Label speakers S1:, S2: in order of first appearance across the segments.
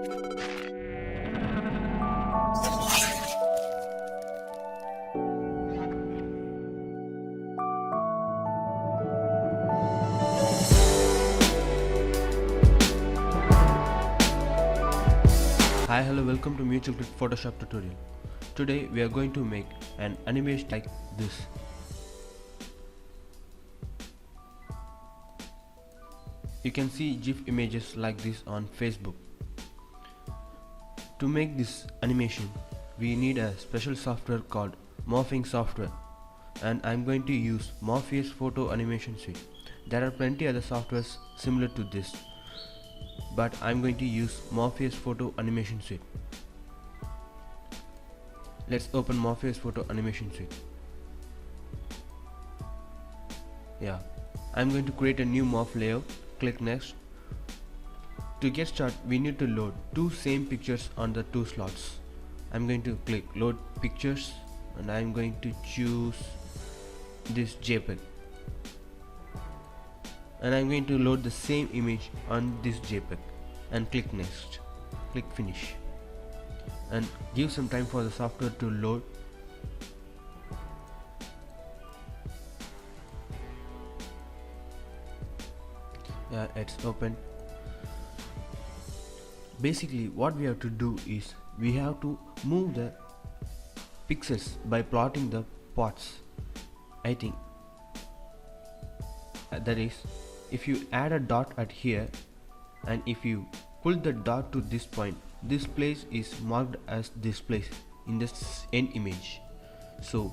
S1: Hi, hello, welcome to MutualGrid Photoshop tutorial. Today we are going to make an animation like this. You can see GIF images like this on Facebook. To make this animation, we need a special software called morphing software, and I'm going to use Morpheus photo animation suite. There are plenty other softwares similar to this, but I'm going to use Morpheus photo animation suite. Let's open Morpheus photo animation suite. I'm going to create a new morph layout. Click next. To get started, we need to load two same pictures on the two slots. I'm going to click load pictures and I'm going to choose this JPEG, and I'm going to load the same image on this JPEG and click next. Click finish and give some time for the software to load. It's open. Basically what we have to do is we have to move the pixels by plotting the pots. I think that is, if you add a dot at here and if you pull the dot to this point, this place is marked as this place in this end image. So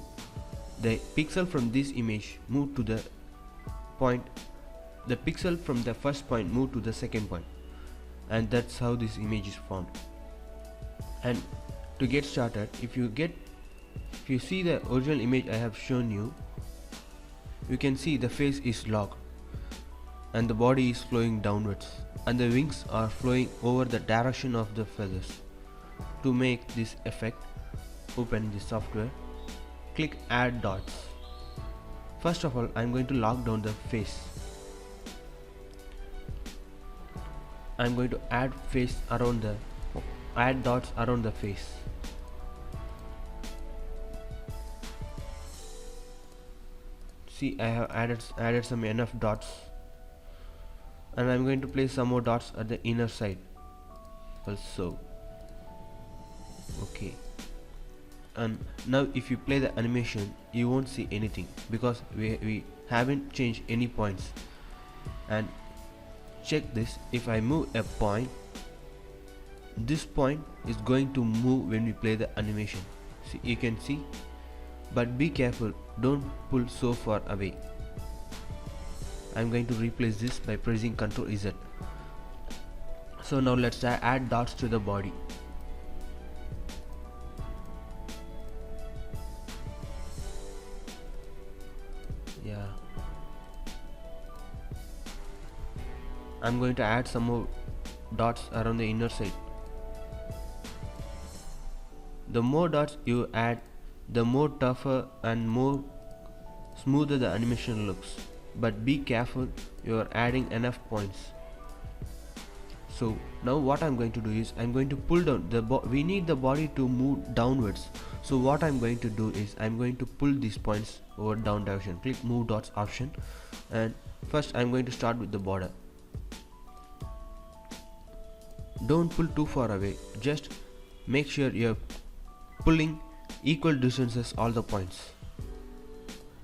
S1: the pixel from this image move to the point, the pixel from the first point move to the second point, and that's how this image is formed. And to get started, if you see the original image I have shown you, you can see the face is locked and the body is flowing downwards and the wings are flowing over the direction of the feathers. To make this effect, open the software, click add dots. First of all, I'm going to lock down the face. I'm going to add dots around the face. See, I have added some enough dots, and I'm going to place some more dots at the inner side also. Okay, and now if you play the animation, you won't see anything because we haven't changed any points. And check this, if I move a point, this point is going to move when we play the animation. See, you can see, but be careful, don't pull so far away. I'm going to replace this by pressing Ctrl Z. So now let's add dots to the body. I'm going to add some more dots around the inner side. The more dots you add, the more tougher and more smoother the animation looks. But be careful, you are adding enough points. So now what I'm going to do is I'm going to pull down we need the body to move downwards. So what I'm going to do is I'm going to pull these points over down direction. Click move dots option, and first I'm going to start with the border. Don't pull too far away, just make sure you're pulling equal distances all the points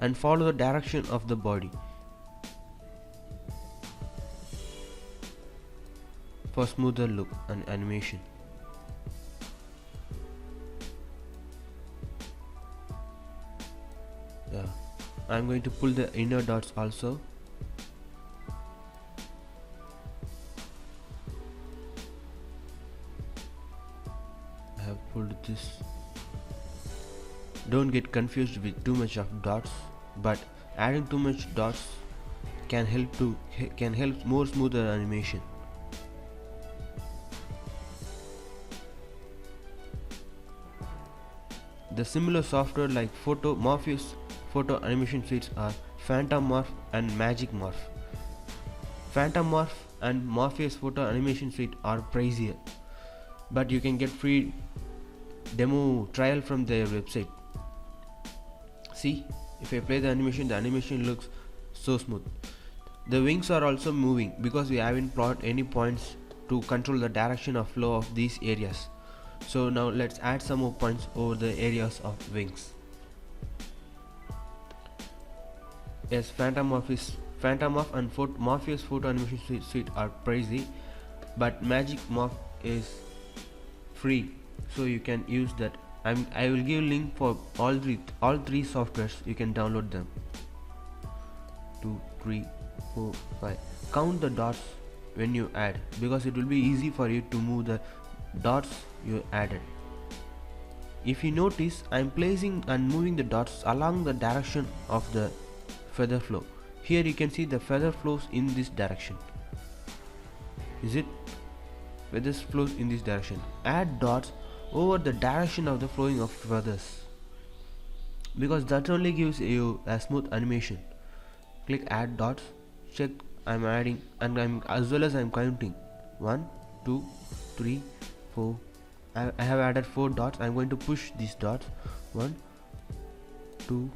S1: and follow the direction of the body for smoother look and animation. I'm going to pull the inner dots also. I have pulled this. Don't get confused with too much of dots, but adding too much dots can help more smoother animation. The similar software like Morpheus photo animation suites are Phantom Morph and Magic Morph. Phantom Morph and Morpheus photo animation suite are pricier. but you can get free demo trial from their website. See, if I play the animation looks so smooth. The wings are also moving because we haven't plotted any points to control the direction of flow of these areas. So now let's add some more points over the areas of wings. Yes, Phantom Morph and Morpheus photo animation suite are pricey, but Magic Morph is free, so you can use that. I will give link for all three softwares. You can download them. 2, 3, 4, 5. Count the dots when you add, because it will be easy for you to move the dots you added. If you notice, I am placing and moving the dots along the direction of the feather flow. Here you can see the feather flows in this direction. Is it? Feathers flows in this direction. Add dots over the direction of the flowing of feathers, because that only gives you a smooth animation. Click add dots. Check I'm adding, and I'm counting 1, 2, 3, 4. I have added 4 dots. I'm going to push these dots. 1, 2,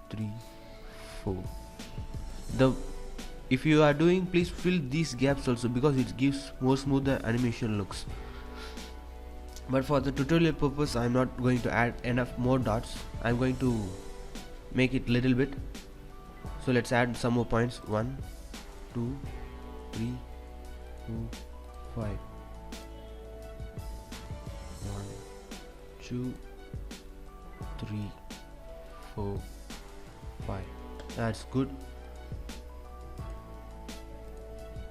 S1: 3, 4. If you are doing, please fill these gaps also, because it gives more smoother animation looks. But for the tutorial purpose, I'm not going to add enough more dots. I'm going to make it little bit. So let's add some more points. 1, 2, 3, 4, 5. 1, 2, 3, 4, 5. That's good.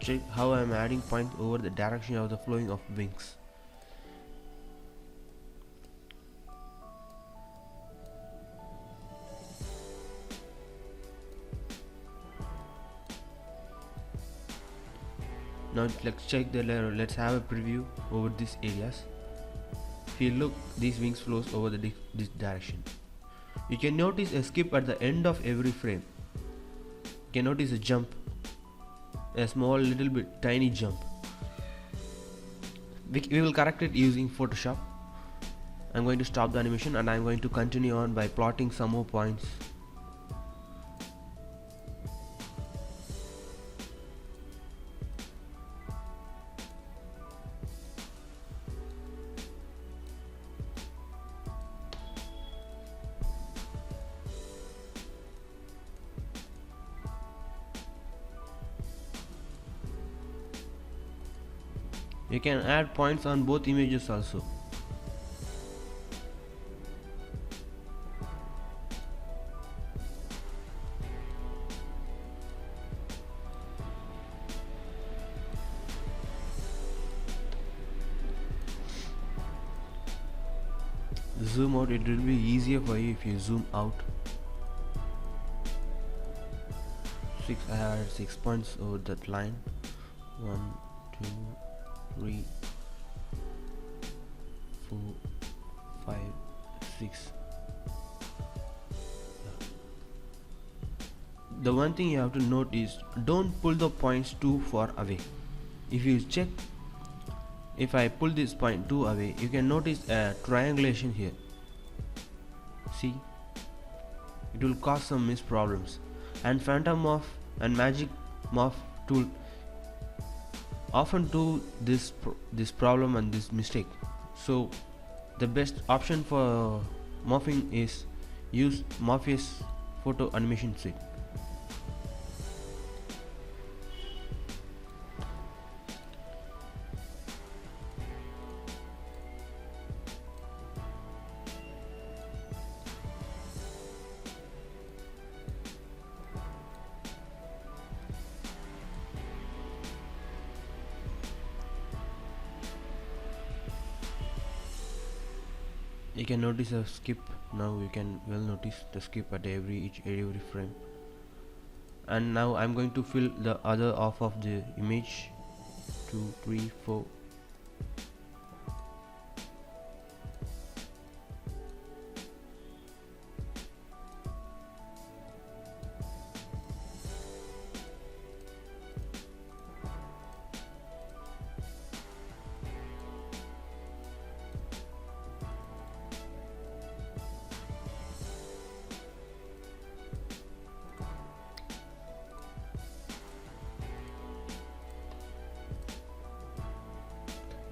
S1: Check how I am adding points over the direction of the flowing of wings. Now let's check the layer. Let's have a preview over these areas. If you look, these wings flows over this direction. You can notice a skip at the end of every frame. You can notice a jump, a small little bit tiny jump. We will correct it using Photoshop. I'm going to stop the animation and I'm going to continue on by plotting some more points. You can add points on both images also. Zoom out, it will be easier for you if you zoom out. I have added 6 points over that line. 1, 2, 3, 4, 5, 6. The one thing you have to note is, don't pull the points too far away. If you check, if I pull this point too away, you can notice a triangulation here. See, it will cause some missed problems. And Phantom Morph and Magic Morph tool often do this problem and this mistake. So the best option for morphing is use Morpheus photo animation suite. You can notice a skip. Now you can well notice the skip at every frame. And now I'm going to fill the other half of the image. 2, 3, 4.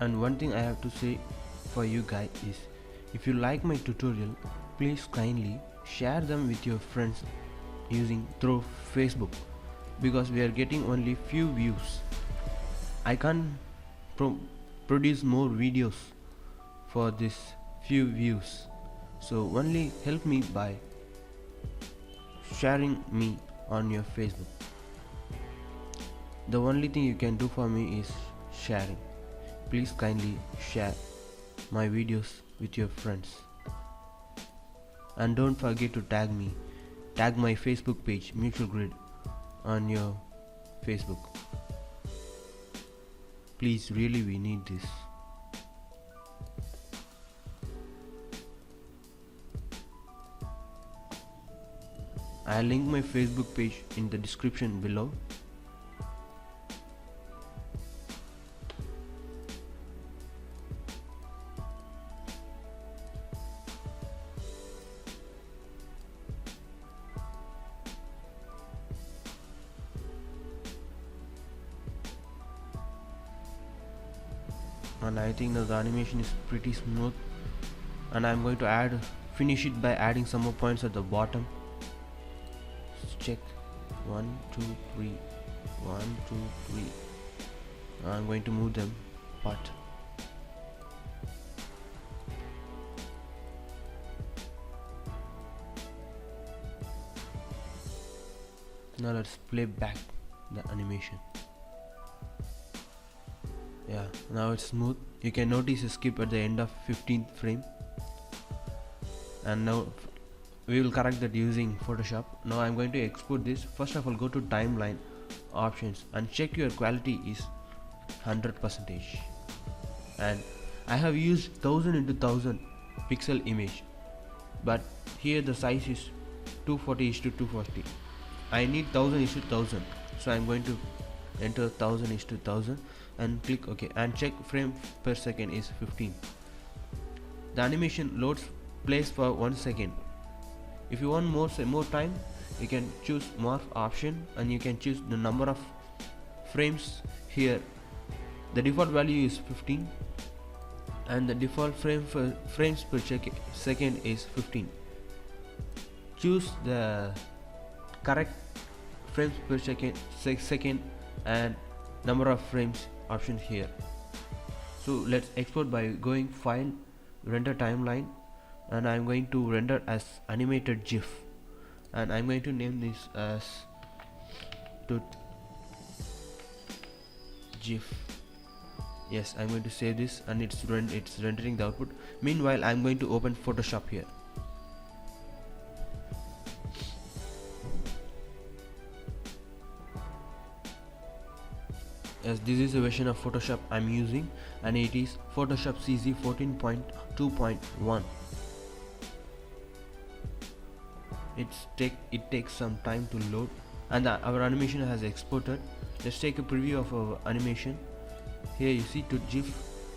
S1: And one thing I have to say for you guys is, if you like my tutorial, please kindly share them with your friends using through Facebook, because we are getting only few views. I can't produce more videos for this few views, so only help me by sharing me on your Facebook. The only thing you can do for me is sharing. Please kindly share my videos with your friends, and don't forget to tag my Facebook page MutualGrid on your Facebook. Please, really, we need this. I'll link my Facebook page in the description below. And I think that the animation is pretty smooth, and I'm going to finish it by adding some more points at the bottom. Let's check 1 2 3 1 2 3. I'm going to move them apart. Now let's play back the animation. Yeah, now it's smooth. You can notice a skip at the end of 15th frame, and now we will correct that using Photoshop. Now I'm going to export this. First of all, go to timeline options and check your quality is 100%, and I have used 1000 into 1000 pixel image, but here the size is 240:240. I need 1000:1000, so I'm going to enter 1000:1000 and click OK, and check frame per second is 15. The animation loads plays for 1 second. If you want more time, you can choose morph option, and you can choose the number of frames here. The default value is 15, and the default frames per second is 15. Choose the correct frames per second and number of frames option here. So let's export by going file, render timeline, and I'm going to render as animated GIF, and I'm going to name this as GIF. Yes, I'm going to save this, and it's rendering the output. Meanwhile, I'm going to open Photoshop here. Yes, this is a version of Photoshop I'm using, and it is Photoshop CC 14.2.1. It takes some time to load, and our animation has exported. Let's take a preview of our animation. Here you see, to GIF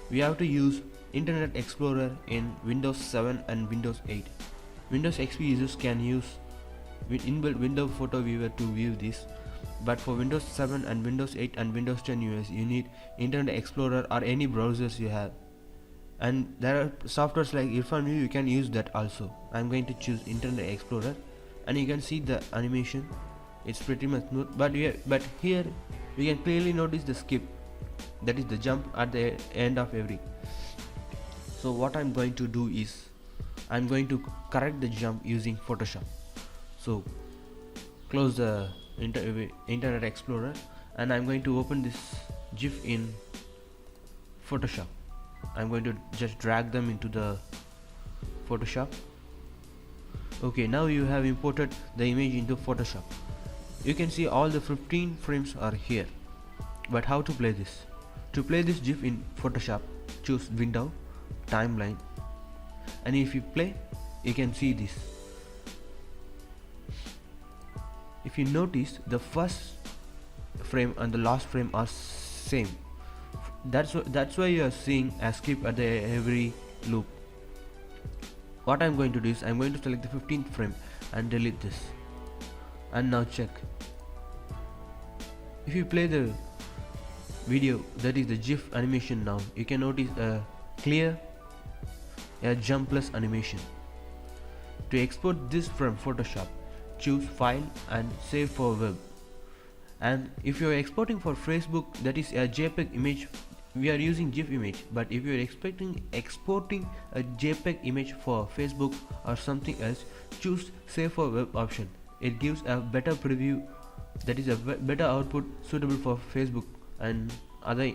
S1: we have to use Internet Explorer in Windows 7 and Windows 8. Windows XP users can use inbuilt window photo viewer to view this, but for Windows 7 and Windows 8 and Windows 10 users, you need Internet Explorer or any browsers you have. And there are softwares like Irfan View, you can use that also. I'm going to choose Internet Explorer, and you can see the animation. It's pretty much smooth, but here we can clearly notice the skip, that is the jump at the end of every. So what I'm going to do is, I'm going to correct the jump using Photoshop. So close the Internet Explorer, and I'm going to open this GIF in Photoshop. I'm going to just drag them into the Photoshop. Okay, now you have imported the image into Photoshop. You can see all the 15 frames are here. But how to play this? To play this GIF in Photoshop, choose Window, Timeline, and if you play, you can see this. If you notice, the first frame and the last frame are same. That's why you are seeing a skip at the every loop. What I'm going to do is, I'm going to select the 15th frame and delete this, and now check. If you play the video, that is the GIF animation. Now you can notice a clear, a jumpless animation. To export this from Photoshop, choose File and Save for Web. And if you are exporting for Facebook, that is a JPEG image, we are using GIF image. But if you are exporting a JPEG image for Facebook or something else, choose Save for Web option. It gives a better preview, that is a better output suitable for Facebook and other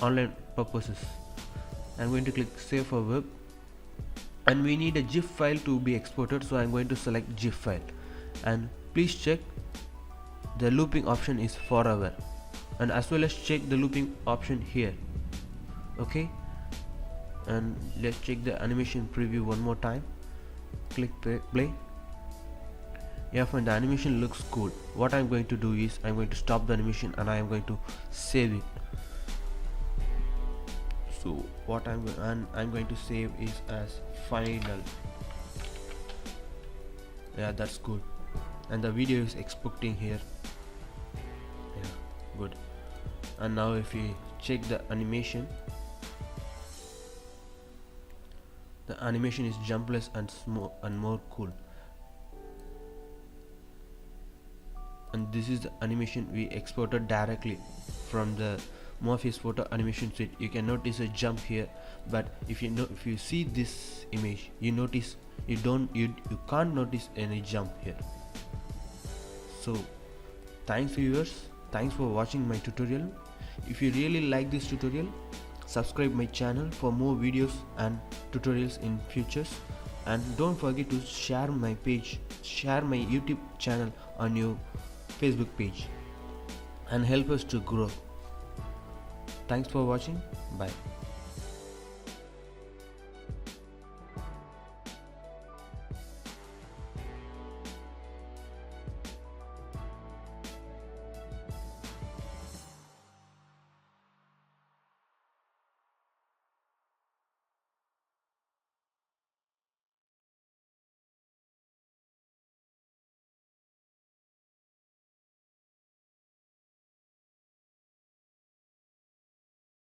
S1: online purposes. I'm going to click Save for Web, and we need a GIF file to be exported, so I'm going to select GIF file. And please check the looping option is forever, and as well as check the looping option here. Okay, and let's check the animation preview one more time. Click play. Yeah, fine, the animation looks cool. What I'm going to do is I'm going to stop the animation and I am going to save it. So what I'm going to save is as final. Yeah, that's good. And the video is exporting here. Yeah, good. And now if we check the animation, the animation is jumpless and smooth and more cool. And this is the animation we exported directly from the Morpheus photo animation suite. You can notice a jump here, but if you see this image, you can't notice any jump here. So thanks viewers, thanks for watching my tutorial. If you really like this tutorial, subscribe my channel for more videos and tutorials in futures, and don't forget to share my YouTube channel on your Facebook page and help us to grow. Thanks for watching. Bye.